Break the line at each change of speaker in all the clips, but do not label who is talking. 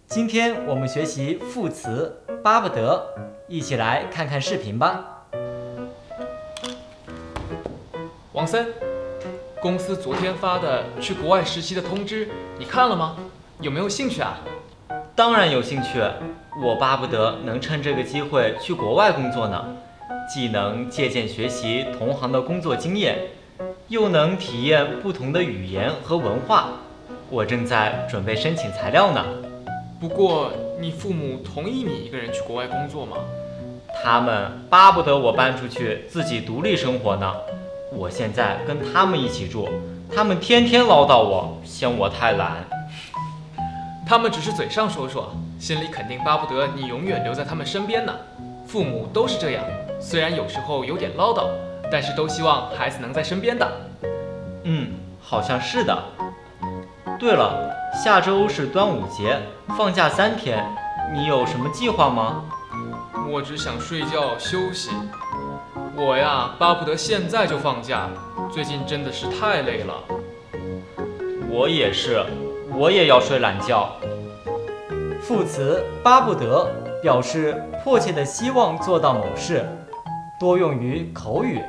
今天我们学习副词巴不得，一起来看看视频吧。
王森，公司昨天发的去国外实习的通知，你看了吗？有没有兴趣啊？
当然有兴趣，我巴不得能趁这个机会去国外工作呢，既能借鉴学习同行的工作经验，又能体验不同的语言和文化。我正在准备申请材料呢。
不过，你父母同意你一个人去国外工作吗？
他们巴不得我搬出去自己独立生活呢。我现在跟他们一起住，他们天天唠叨我，嫌我太懒。
他们只是嘴上说说，心里肯定巴不得你永远留在他们身边呢。父母都是这样，虽然有时候有点唠叨，但是都希望孩子能在身边的。
好像是的。对了，下周是端午节，放假3天，你有什么计划吗？
我只想睡觉休息。我呀，巴不得现在就放假，最近真的是太累了。
我也是，我也要睡懒觉。副词巴不得表示迫切的希望做到某事，多用于口语，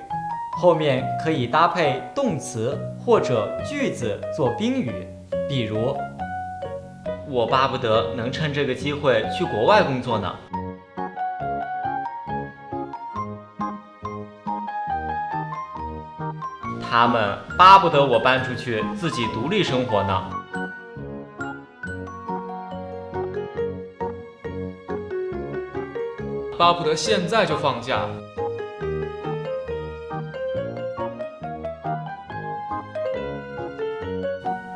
后面可以搭配动词或者句子做宾语，比如我巴不得能趁这个机会去国外工作呢。他们巴不得我搬出去自己独立生活呢。
巴不得现在就放假。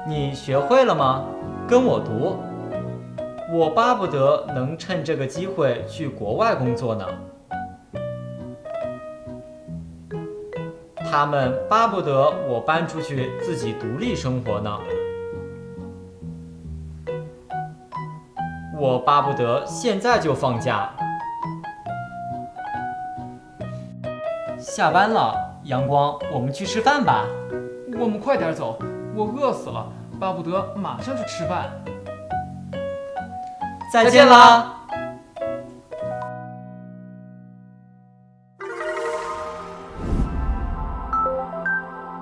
你学会了吗？跟我读。我巴不得能趁这个机会去国外工作呢。他们巴不得我搬出去自己独立生活呢。我巴不得现在就放假。下班了，阳光，我们去吃饭吧。
我们快点走，我饿死了，巴不得马上去吃饭。
再见啦。